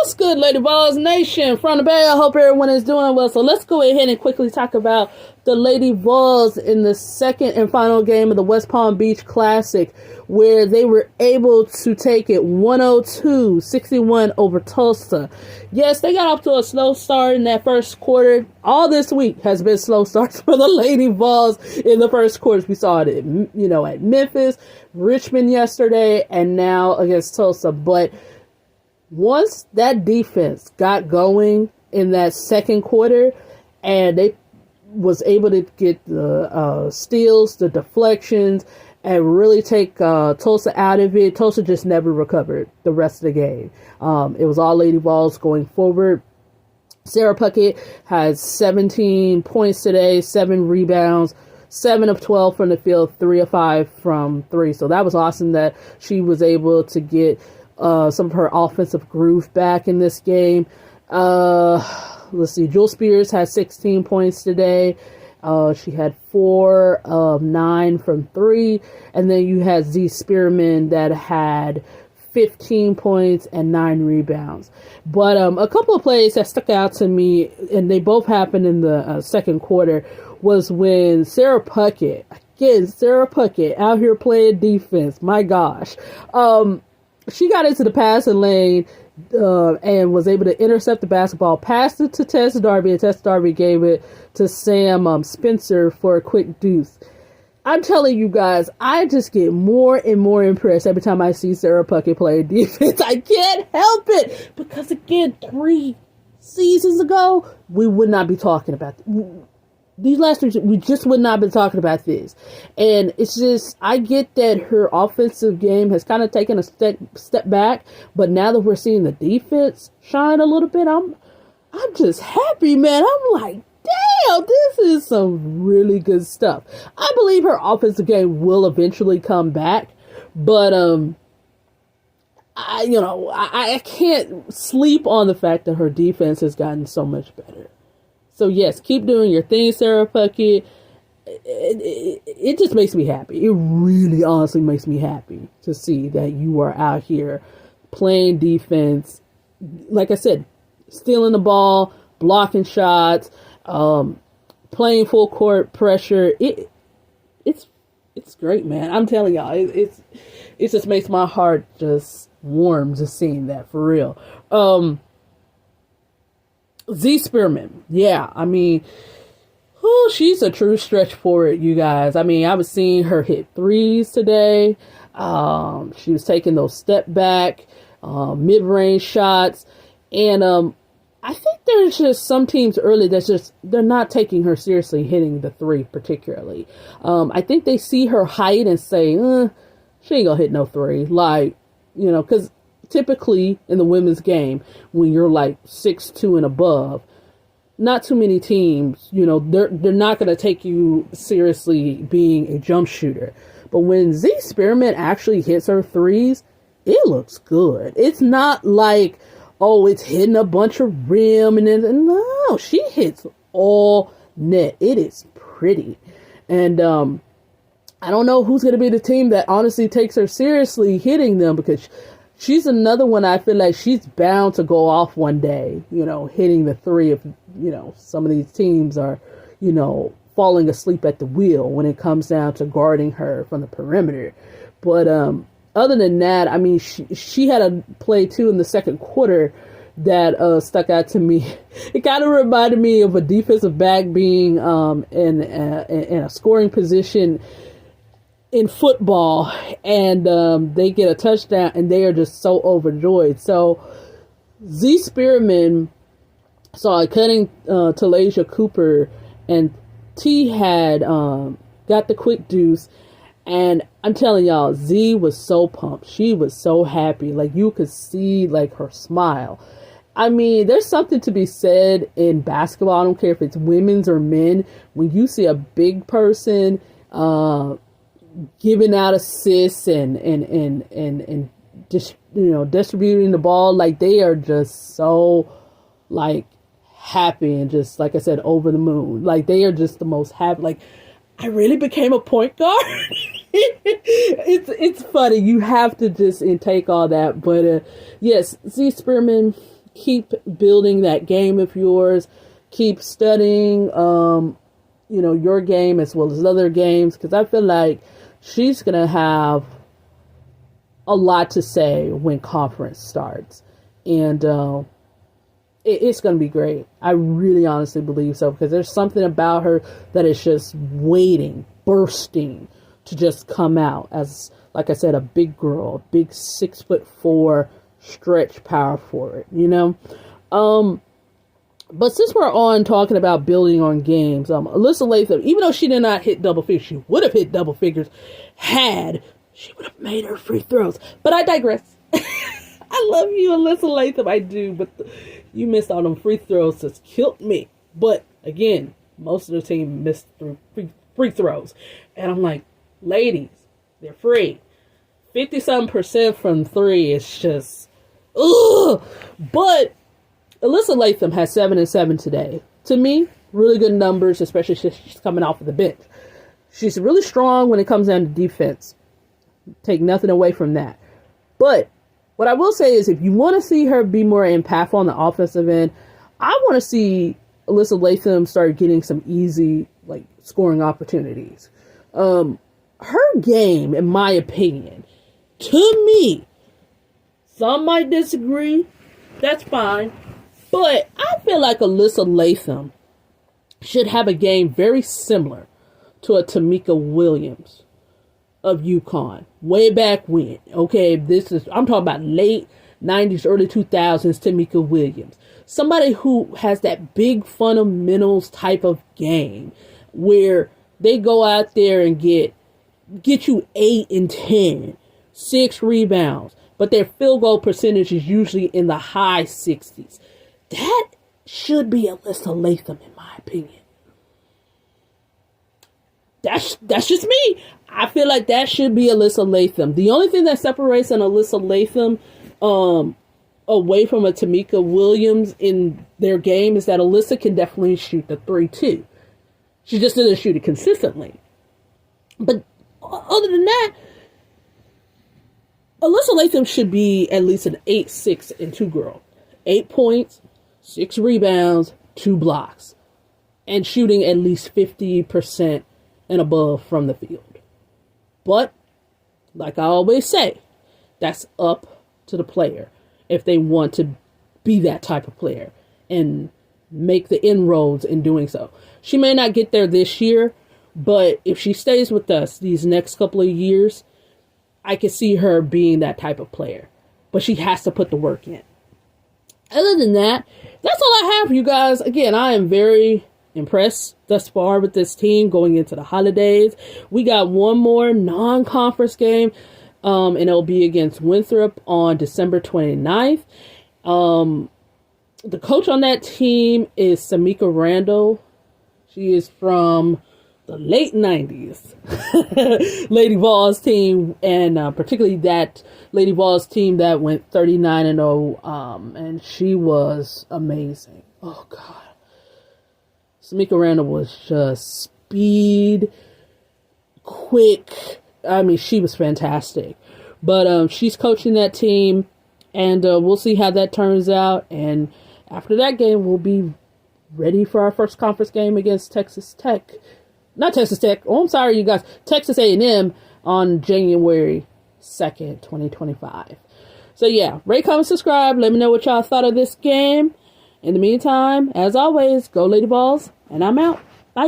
What's good, Lady Vols Nation? From the Bay, I hope everyone is doing well. So let's go ahead and quickly talk about the Lady Vols in the second and final game of the West Palm Beach Classic, where they were able to take it 102-61 over Tulsa. Yes, they got off to a slow start in that first quarter. All this week has been slow starts for the Lady Vols in the first quarters. We saw it at, at Memphis, Richmond yesterday, and now against Tulsa. But once that defense got going in that second quarter and they was able to get the steals, the deflections, and really take Tulsa out of it, Tulsa just never recovered the rest of the game. It was all Lady Vols going forward. Sarah Puckett has 17 points today, 7 rebounds, 7 of 12 from the field, 3 of 5 from 3. So that was awesome that she was able to get some of her offensive groove back in this game. Let's see. Jewel Spears had 16 points today. She had 4 of 9 from 3. And then you had Z Spearman that had 15 points and 9 rebounds. But a couple of plays that stuck out to me, and they both happened in the second quarter, was when Sarah Puckett out here playing defense. My gosh. She got into the passing lane and was able to intercept the basketball, passed it to Tess Darby, and Tess Darby gave it to Sam Spencer for a quick deuce. I'm telling you guys, I just get more and more impressed every time I see Sarah Puckett play defense. I can't help it, because again, 3 seasons ago, we would not be talking about these last 3, we just would not be talking about this. And it's just, I get that her offensive game has kind of taken a step back, but now that we're seeing the defense shine a little bit, I'm just happy, man. I'm like, damn, this is some really good stuff. I believe her offensive game will eventually come back, but I can't sleep on the fact that her defense has gotten so much better. So yes, keep doing your thing, Sarah Puckett. It just makes me happy. It really honestly makes me happy to see that you are out here playing defense. Like I said, stealing the ball, blocking shots, playing full court pressure. It's great, man. I'm telling y'all, it just makes my heart just warm just seeing that, for real. Z Spearman, yeah, I mean, she's a true stretch forward, you guys. I mean, I was seeing her hit threes today. She was taking those step back, mid-range shots, and I think there's just some teams early they're not taking her seriously hitting the 3 particularly. I think they see her height and say, she ain't gonna hit no 3, like, because typically in the women's game, when you're like 6'2" and above, not too many teams, they're not going to take you seriously being a jump shooter. But when Z Spearman actually hits her threes, it looks good. It's not like, it's hitting a bunch of rim and then, no, she hits all net. It is pretty. And I don't know who's going to be the team that honestly takes her seriously hitting them, because she's another one I feel like she's bound to go off one day, hitting the 3 if, some of these teams are, falling asleep at the wheel when it comes down to guarding her from the perimeter. But other than that, I mean, she had a play too in the second quarter that stuck out to me. It kind of reminded me of a defensive back being in a scoring position in football, and they get a touchdown and they are just so overjoyed. So Z Spearman saw a cutting Talasia Cooper, and T had got the quick deuce, and I'm telling y'all, Z was so pumped. She was so happy. Like, you could see like her smile. I mean, there's something to be said in basketball. I don't care if it's women's or men. When you see a big person giving out assists and just, distributing the ball, like, they are just so like happy and just, like I said, over the moon. Like, they are just the most happy. Like, I really became a point guard. It's funny. You have to just intake all that. But yes, Z Spearman, keep building that game of yours. Keep studying, your game as well as other games, because I feel like she's going to have a lot to say when conference starts. And it's going to be great. I really honestly believe so, because there's something about her that is just waiting, bursting to just come out as, like I said, a big girl, big 6'4" stretch power forward, But since we're on talking about building on games, Alyssa Latham, even though she did not hit double figures, she would have hit double figures had she would have made her free throws. But I digress. I love you, Alyssa Latham. I do, but you missed all them free throws. That's killed me. But again, most of the team missed free throws. And I'm like, ladies, they're free. 50-something% from three is just, ugh. But Alyssa Latham has 7 and 7 today. To me, really good numbers, especially she's coming off of the bench. She's really strong when it comes down to defense. Take nothing away from that. But what I will say is, if you want to see her be more impactful on the offensive end, I want to see Alyssa Latham start getting some easy, scoring opportunities. Her game, in my opinion, to me, some might disagree. That's fine. But I feel like Alyssa Latham should have a game very similar to a Tamika Williams of UConn. Way back when. Okay, I'm talking about late 90s, early 2000s Tamika Williams. Somebody who has that big fundamentals type of game where they go out there and get you 8 and 10, 6 rebounds, but their field goal percentage is usually in the high 60s. That should be Alyssa Latham, in my opinion. That's just me. I feel like that should be Alyssa Latham. The only thing that separates an Alyssa Latham away from a Tamika Williams in their game is that Alyssa can definitely shoot the 3 too. She just doesn't shoot it consistently. But other than that, Alyssa Latham should be at least an 8, 6, and 2 girl. 8 points, 6 rebounds, 2 blocks, and shooting at least 50% and above from the field. But, like I always say, that's up to the player if they want to be that type of player and make the inroads in doing so. She may not get there this year, but if she stays with us these next couple of years, I can see her being that type of player. But she has to put the work in. Other than that, that's all I have for you guys. Again, I am very impressed thus far with this team going into the holidays. We got one more non-conference game, and it'll be against Winthrop on December 29th. The coach on that team is Samika Randall. She is from the late 90s Lady Vols team, and particularly that Lady Vols team that went 39-0, and she was amazing. Oh God, Samika Randall was just speed, quick. I mean, she was fantastic. But she's coaching that team, and we'll see how that turns out. And after that game, we'll be ready for our first conference game against Texas Tech. Not Texas Tech. Oh, I'm sorry, you guys. Texas A&M on January 2nd, 2025. So, yeah. Rate, comment, subscribe. Let me know what y'all thought of this game. In the meantime, as always, go Lady Vols. And I'm out. Bye.